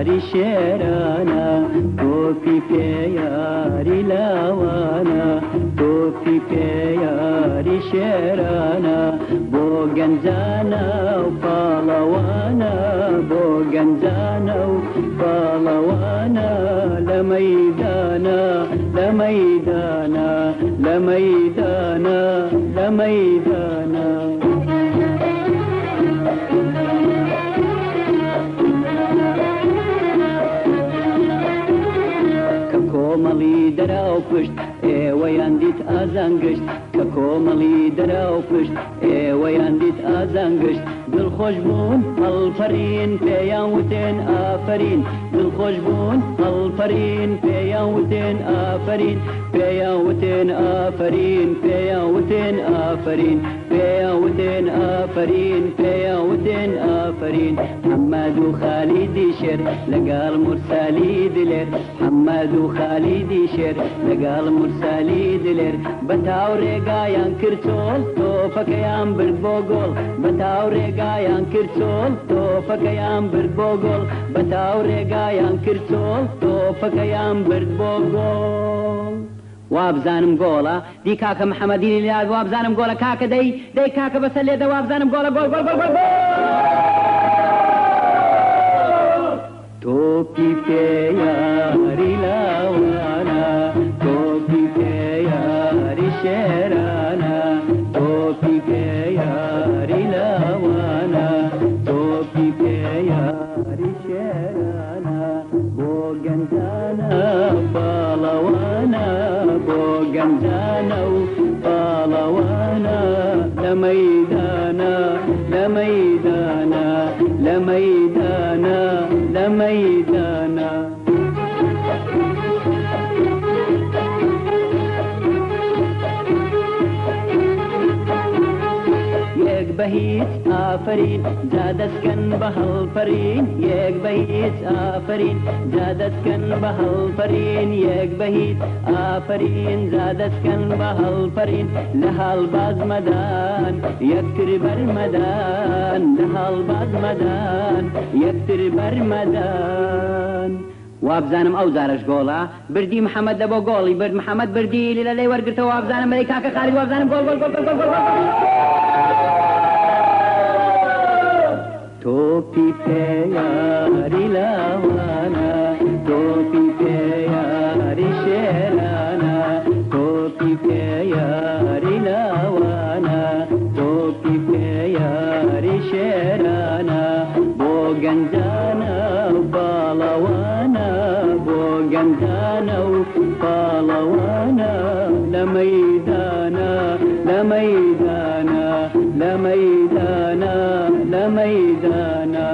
یاری شێرانە تۆپی پێ یاری لاوانە تۆپی پێ یاری شێرانە بۆ گەنجانە و پاڵەوانە بۆ گەنجانە و پاڵەوانە لە مەیدانە لە مەیدانە لە مەیدانە لە مەیدانە کۆمەڵی دەراو پشت ئێوەیان دیت ئازان گشت کە کۆمەڵی دەراو پشت ئێوەیان دیت ئازان گشت دڵخۆش بوون هەڵپەرین پێیان وتێن ئافەرین دڵخۆش بوون هەڵپەرین پێیان وتێن ئافەرین پێیان وتێن ئافەرین پێیان وتێن ئافەرین پێیان وتێن ئافەرین پێیان وتێن ئافەرین حەمماد و خالیدی شێر لەگەڵ مورسالی دلێر حەمماد و خالیدی شێر لەگەڵ مورسالی دلێر بە تاو ڕێگایان کرد چۆڵ تۆپەکەیان برد بۆ گۆڵ بە تاو ڕێگایان کرد چۆڵ تۆپەکەیان برد بۆ گۆڵ بە تاو ڕێگایان کرد چۆڵ تۆپەکەیان برد بۆ گۆڵ وابزانم گۆڵە دی کاکە محەمەدی لێلاد وابزانم گۆڵە کاکە دەی کاکە بەسەر لێدە وابزانم گۆڵە گۆڵ گۆڵ گۆڵ گۆڵ تۆپی پێ یاری لاوانە تۆپی پێ یاری شێرانە تۆپی پێ یاری لاوانە تۆپی پێ یاری شێرانە بۆ گەنجانە پاڵەوانە بۆ گەنجانە و پاڵەوانە لە مەیدانە لە مەیدانە لە مەیدانە لە مەیدانە یەک بە هیچ ئافرین جا دەستکەن بە هەڵپەرین یەک بە هیچ ئافرین جا دەستکەن بە هەڵپەرین یەک بە هیچ ئافرین جا دەستکەن بە هەڵپەرین لە هەڵباز مەدان یەکتر بەرمەدان لە هەڵباز مەدان یەکتر بەرمەدان وابزانم ئەو زارش گۆڵە بردی محەممەد لە بۆ گۆڵی برد محەممەد بردی لە لەی وەرگرتەوە وابزانم مەی کاکە خالی وابزانم گۆڵ گۆڵ گۆڵ گۆڵ گۆڵ تۆپی پێ یاری لاوانە تۆپی پێ یاری شێرانە تۆپی پێ یاری لاوانە تۆپی پێ یاری شێرانە بۆ گەنجانە و باڵەوانە بۆ گەنجانە و باڵەوانە لە مەیدانە لە مەیدانە لە مەیدانە لە مەیدانە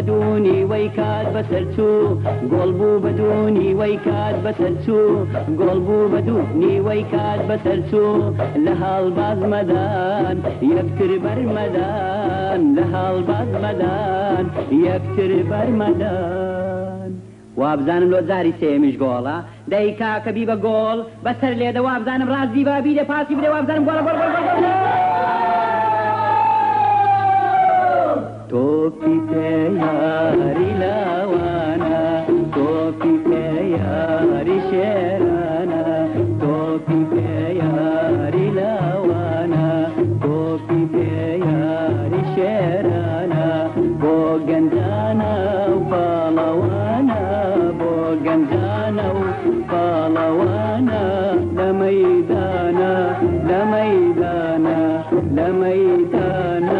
بەدوونی وەی کات بەسەر چوو گۆڵ بوو بەدوونی وەی کات بەسەر چوو گۆڵ بوو بەدوونی وەی کات بەسەر چوو لە هەڵباز مەدان یەکتر بەرمەدان لە هەڵباز مەدان یەکتر بەرمەدان وابزانم لۆ جاری سێمیش گۆڵە دەی کاکە بی بە گۆڵ بەسەر لێدە وابزانم ڕازی بابی دە پاسی بدە وابزانم گۆڵە گۆڵ گۆڵ گۆڵ تۆپی پێ یاری لاوانە تۆپی پێ یاری شێرانە تۆپی پێ یاری لاوانە تۆپی پێ یاری شێرانە بۆ گەنجانە و پاڵەوانە بۆ گەنجانە و پاڵەوانە لە مەیدانە لە مەیدانە لە مەیدانە